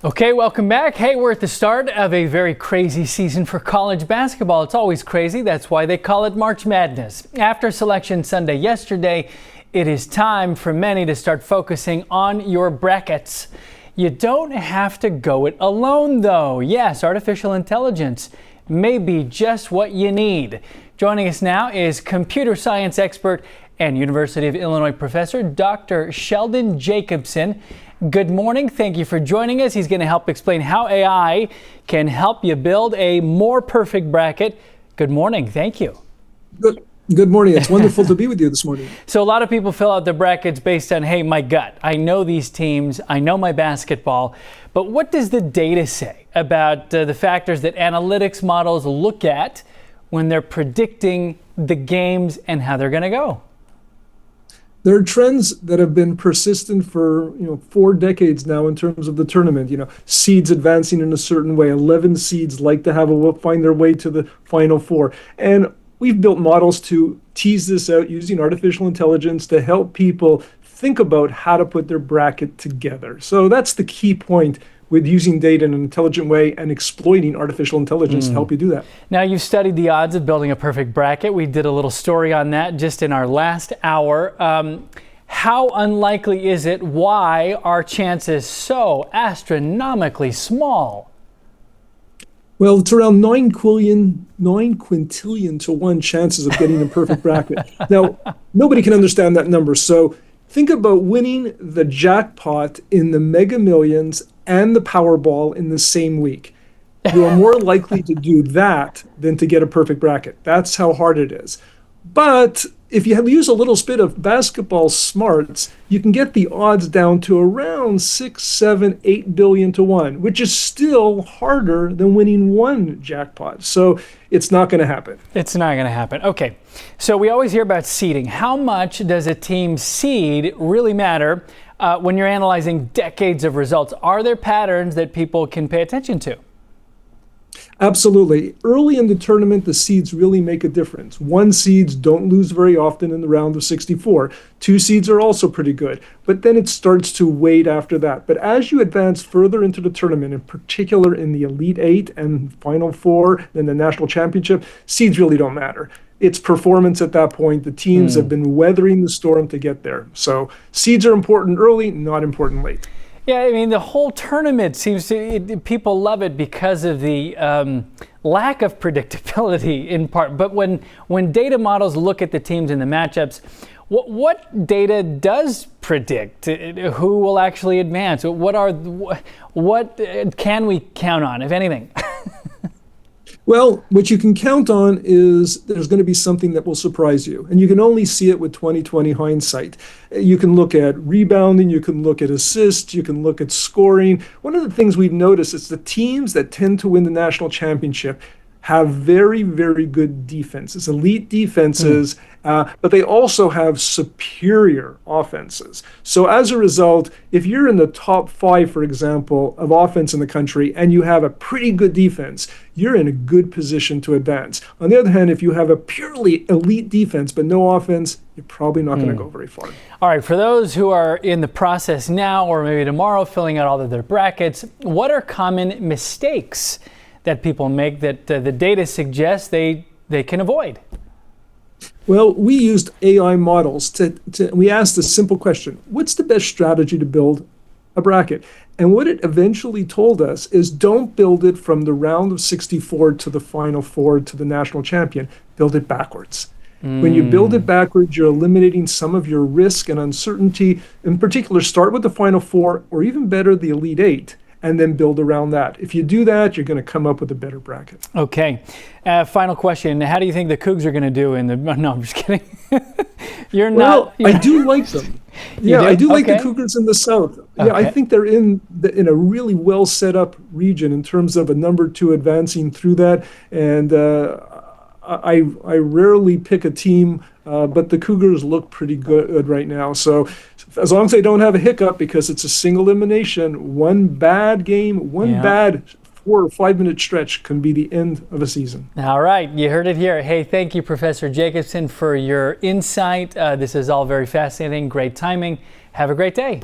Okay, welcome back. Hey, we're at the start of a very crazy season for college basketball. It's always crazy. That's why they call it March Madness. After Selection Sunday yesterday, it is time for many to start focusing on your brackets. You don't have to go it alone, though. Yes, artificial intelligence may be just what you need. Joining us now is computer science expert and University of Illinois professor, Dr. Sheldon Jacobson. Good morning. Thank you for joining us. He's going to help explain how AI can help you build a more perfect bracket. Good morning. Thank you. Good morning. It's wonderful to be with you this morning. So a lot of people fill out their brackets based on, hey, my gut. I know these teams. I know my basketball. But what does the data say about the factors that analytics models look at when they're predicting the games and how they're going to go? There are trends that have been persistent for 4 decades now in terms of the tournament. Seeds advancing in a certain way. 11 seeds like to find their way to the Final Four. And we've built models to tease this out using artificial intelligence to help people think about how to put their bracket together. So that's the key point with using data in an intelligent way and exploiting artificial intelligence to help you do that. Now, you've studied the odds of building a perfect bracket. We did a little story on that just in our last hour. How unlikely is it? Why are chances so astronomically small? Well, it's around 9 quintillion to 1 chances of getting a perfect bracket. Now, nobody can understand that number. So think about winning the jackpot in the Mega Millions and the Powerball in the same week. You are more likely to do that than to get a perfect bracket. That's how hard it is. But if you use a little bit of basketball smarts, you can get the odds down to around 6, 7, 8 billion to 1, which is still harder than winning one jackpot. So it's not going to happen. It's not going to happen. Okay. So we always hear about seeding. How much does a team seed really matter when you're analyzing decades of results? Are there patterns that people can pay attention to? Absolutely. Early in the tournament, the seeds really make a difference. 1 seeds don't lose very often in the round of 64. 2 seeds are also pretty good, but then it starts to wade after that. But as you advance further into the tournament, in particular in the Elite 8 and Final Four, then the National Championship, seeds really don't matter. It's performance at that point. The teams have been weathering the storm to get there. So seeds are important early, not important late. Yeah, I mean, the whole tournament seems to, people love it because of the lack of predictability in part. But when data models look at the teams and the matchups, what data does predict who will actually advance? What can we count on, if anything? Well, what you can count on is there's going to be something that will surprise you. And you can only see it with 20/20 hindsight. You can look at rebounding, you can look at assists, you can look at scoring. One of the things we've noticed is the teams that tend to win the national championship have very, very good defenses, elite defenses, but they also have superior offenses. So as a result, if you're in the top 5, for example, of offense in the country and you have a pretty good defense, you're in a good position to advance. On the other hand, if you have a purely elite defense but no offense, you're probably not going to go very far. All right, for those who are in the process now or maybe tomorrow filling out all of their brackets, what are common mistakes that people make that the data suggests they can avoid? Well, we used AI models we asked a simple question: what's the best strategy to build a bracket? And what it eventually told us is don't build it from the round of 64 to the Final Four to the national champion. Build it backwards. When you build it backwards, you're eliminating some of your risk and uncertainty. In particular, start with the Final Four, or even better, the Elite 8. And then build around that. If you do that, you're going to come up with a better bracket. Okay. Final question. How do you think the Cougs are going to do in the... No, I'm just kidding. I do like them. Yeah, I do like the Cougars in the South. Yeah, Okay. I think they're in a really well set up region in terms of a number 2 advancing through that. And I rarely pick a team, but the Cougars look pretty good right now. So as long as they don't have a hiccup, because it's a single elimination, one bad game, bad 4 or 5 minute stretch can be the end of a season. All right, you heard it here. Hey, thank you, Professor Jacobson, for your insight. This is all very fascinating. Great timing. Have a great day.